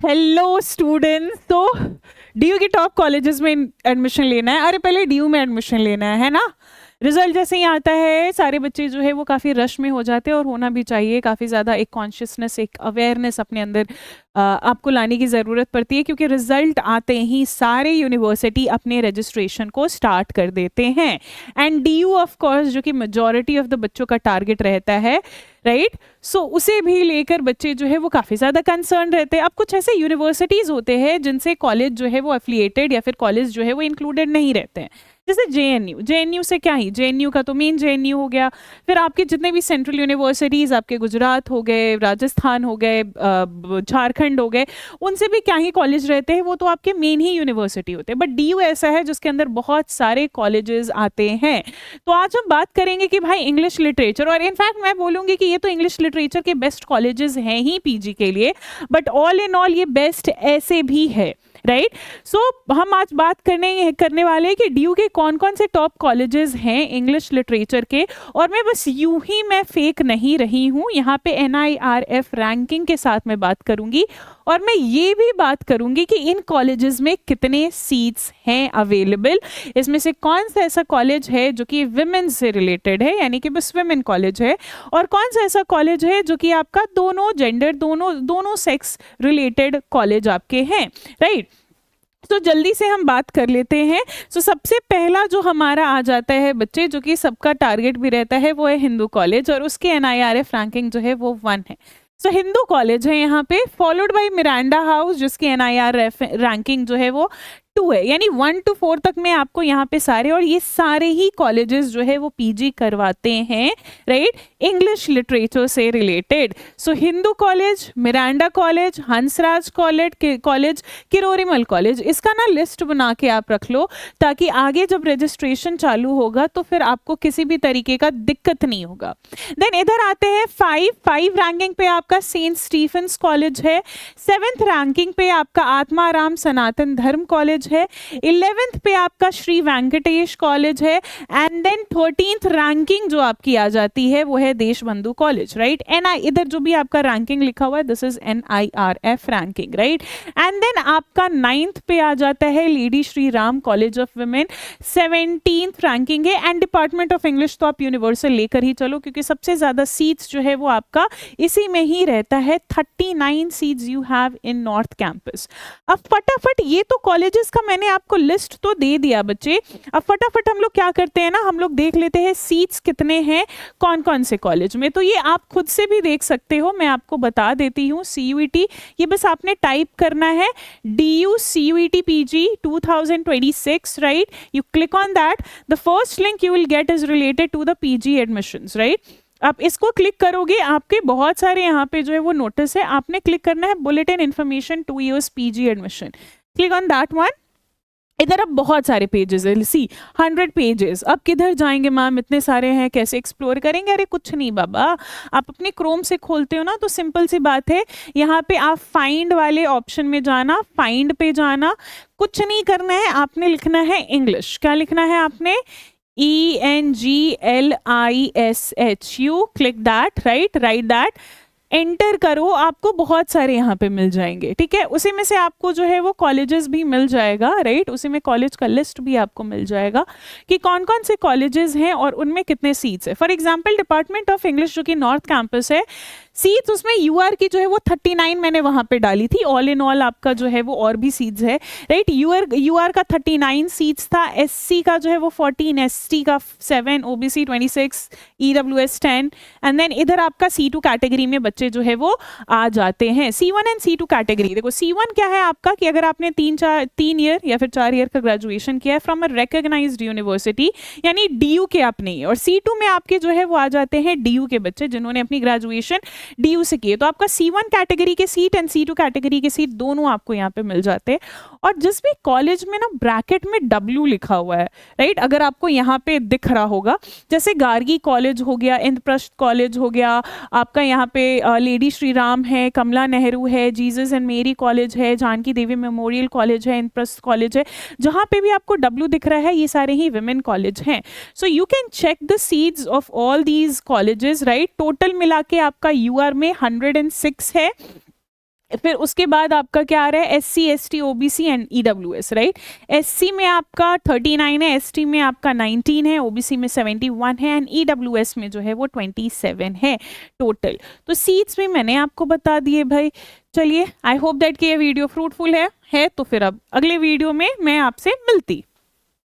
Hello students. तो DU की top colleges में एडमिशन लेना है। अरे पहले डीयू में एडमिशन लेना है ना। रिजल्ट जैसे ही आता है सारे बच्चे जो है वो काफ़ी रश में हो जाते हैं, और होना भी चाहिए। काफ़ी ज़्यादा एक कॉन्शियसनेस, एक अवेयरनेस अपने अंदर आपको लाने की ज़रूरत पड़ती है, क्योंकि रिजल्ट आते ही सारे यूनिवर्सिटी अपने रजिस्ट्रेशन को स्टार्ट कर देते हैं। एंड डीयू ऑफ कोर्स, जो कि मेजॉरिटी ऑफ द बच्चों का टारगेट रहता है, राइट। सो उसे भी लेकर बच्चे जो है वो काफ़ी ज़्यादा कंसर्न रहते हैं। अब कुछ ऐसे यूनिवर्सिटीज़ होते हैं जिनसे कॉलेज जो है वो एफिलिएटेड या फिर कॉलेज जो है वो इंक्लूडेड नहीं रहते हैं। जैसे जेएनयू से क्या ही, जेएनयू का तो मेन जेएनयू हो गया। फिर आपके जितने भी सेंट्रल यूनिवर्सिटीज़, आपके गुजरात हो गए, राजस्थान हो गए, झारखंड हो गए, उनसे भी क्या ही कॉलेज रहते हैं, वो तो आपके मेन ही यूनिवर्सिटी होते हैं। बट डीयू ऐसा है जिसके अंदर बहुत सारे कॉलेजेस आते हैं। तो आज हम बात करेंगे कि भाई इंग्लिश लिटरेचर, और इनफैक्ट मैं बोलूँगी कि ये तो इंग्लिश लिटरेचर के बेस्ट कॉलेजेस हैं ही पीजी के लिए, बट ऑल इन ऑल ये बेस्ट ऐसे भी है, राइट। सो हम आज बात करने वाले हैं कि डीयू के कौन कौन से टॉप कॉलेजेस हैं इंग्लिश लिटरेचर के। और मैं बस यूं ही मैं फेक नहीं रही हूँ, यहाँ पे NIRF रैंकिंग के साथ मैं बात करूंगी, और मैं ये भी बात करूंगी कि इन कॉलेजेस में कितने सीट्स हैं अवेलेबल। इसमें से कौन सा ऐसा कॉलेज है जो कि विमेन से रिलेटेड है, यानी कि बस विमेन कॉलेज है, और कौन सा ऐसा कॉलेज है जो कि आपका दोनों जेंडर, दोनों सेक्स रिलेटेड कॉलेज आपके हैं, राइट। तो जल्दी से हम बात कर लेते हैं। तो सबसे पहला जो हमारा आ जाता है बच्चे, जो कि सबका टारगेट भी रहता है, वो है हिंदू कॉलेज, और उसके NIRF रैंकिंग जो है वो 1 है। सो हिंदू कॉलेज है यहाँ पे, फॉलोड बाय मिरांडा हाउस, जिसकी NIRF रैंकिंग जो है वो 2 है। यानी 1 to 4 तक में आपको यहाँ पे सारे, और ये सारे ही कॉलेजेस जो है वो पीजी करवाते हैं, राइट, इंग्लिश लिटरेचर से related. So Hindu college, Miranda college, Hansraj college, Kirorimal college, इसका ना लिस्ट बना के आप रख लो, ताकि आगे जब रजिस्ट्रेशन चालू होगा तो फिर आपको किसी भी तरीके का दिक्कत नहीं होगा। देन इधर आते हैं 5 रैंकिंग पे आपका सेंट स्टीफेंस कॉलेज है। 7th रैंकिंग पे आपका आत्माराम सनातन धर्म कॉलेज है। 11th पे आपका श्री वेंकटेश कॉलेज है। एंड देन 13th रैंकिंग जो आपकी आ जाती है वो है देशबंधु कॉलेज, राइट। इधर जो भी आपका रैंकिंग लिखा हुआ है, this is NIRF ranking, right. And then आपका 9th पे आ जाता है lady Shri Ram college of women. 17th ranking है। एंड डिपार्टमेंट ऑफ इंग्लिश तो आप यूनिवर्सल लेकर ही चलो, क्योंकि सबसे ज्यादा सीट्स जो है वो आपका इसी में ही रहता है। 39 seats you have in north campus. अब फटाफट, ये तो कॉलेजेस का मैंने आपको लिस्ट तो दे दिया बच्चे। अब फटाफट हम लोग क्या करते हैं ना, हम लोग देख लेते हैं सीट्स कितने हैं कौन कौन से कॉलेज में। तो ये आप खुद से भी देख सकते हो, मैं आपको बता देती हूँ। CUET, ये बस आपने टाइप करना है DU CUET PG 2026, right? You click on that. The first link you will get is related to the PG admissions, right? आप इसको क्लिक करोगे, आपके बहुत सारे यहाँ पे जो है वो नोटिस है, आपने क्लिक करना है bulletin information 2 years PG admission. Click on that one. इधर अब बहुत सारे पेजेस है, सी 100 पेजेस। अब किधर जाएंगे मैम, इतने सारे हैं, कैसे एक्सप्लोर करेंगे? अरे कुछ नहीं बाबा, आप अपने क्रोम से खोलते हो ना, तो सिंपल सी बात है, यहाँ पे आप फाइंड वाले ऑप्शन में जाना, फाइंड पे जाना, कुछ नहीं करना है, आपने लिखना है इंग्लिश। क्या लिखना है आपने? ENGLISH, click that, right, right that, enter करो, आपको बहुत सारे यहाँ पे मिल जाएंगे, ठीक है। उसी में से आपको जो है वो कॉलेजेस भी मिल जाएगा, राइट। उसी में कॉलेज का लिस्ट भी आपको मिल जाएगा कि कौन कौन से कॉलेजेस हैं और उनमें कितने सीट्स है। For example department of English जो कि नॉर्थ कैंपस है, सीट्स उसमें UR की जो है वो 39 मैंने वहाँ पे डाली थी। ऑल इन ऑल आपका जो है वो और भी सीट्स है, राइट। UR का 39 सीट्स था, SC का जो है वो 14, ST का 7, OBC 26, EWS 10, एंड देन इधर आपका C2 कैटेगरी में बच्चे जो है वो आ जाते हैं। C1 एंड C2 कैटेगरी, देखो C1 क्या है आपका, कि अगर आपने 3 ईयर या फिर 4 ईयर का ग्रेजुएशन किया है फ्रॉम अ रिकॉग्नाइज्ड यूनिवर्सिटी, यानी DU के आप नहीं है। और C2 में आपके जो है वो आ जाते हैं DU के बच्चे जिन्होंने अपनी ग्रेजुएशन DU से किए। तो आपका C1 कैटेगरी के सीट एंड C2 कैटेगरी के सीट दोनों आपको यहाँ पे मिल जाते हैं। और जिस भी कॉलेज में ना ब्रैकेट में W लिखा हुआ है, राइट, अगर आपको यहाँ पे दिख रहा होगा, जैसे गार्गी कॉलेज हो गया, इंद्रप्रस्थ कॉलेज हो गया, आपका यहाँ पे लेडी श्री राम है, कमला नेहरू है, जीसस एंड मेरी कॉलेज है, जानकी देवी मेमोरियल कॉलेज है, इंद्रप्रस्थ कॉलेज है, जहाँ पे भी आपको W दिख रहा है, ये सारे ही विमेन कॉलेज हैं। So you can check the seats of all these colleges, right. Total मिला के आपका UR में 106 है, फिर उसके बाद आपका क्या आ रहा है, SC ST OBC and EWS, right. SC में आपका 39 है, ST में आपका 19 है, OBC में 71 है एंड EWS में जो है वो 27 है टोटल। तो सीट्स भी मैंने आपको बता दिए भाई। चलिए, आई होप दैट कि ये वीडियो फ्रूटफुल है तो फिर अब अगले वीडियो में मैं आपसे मिलती।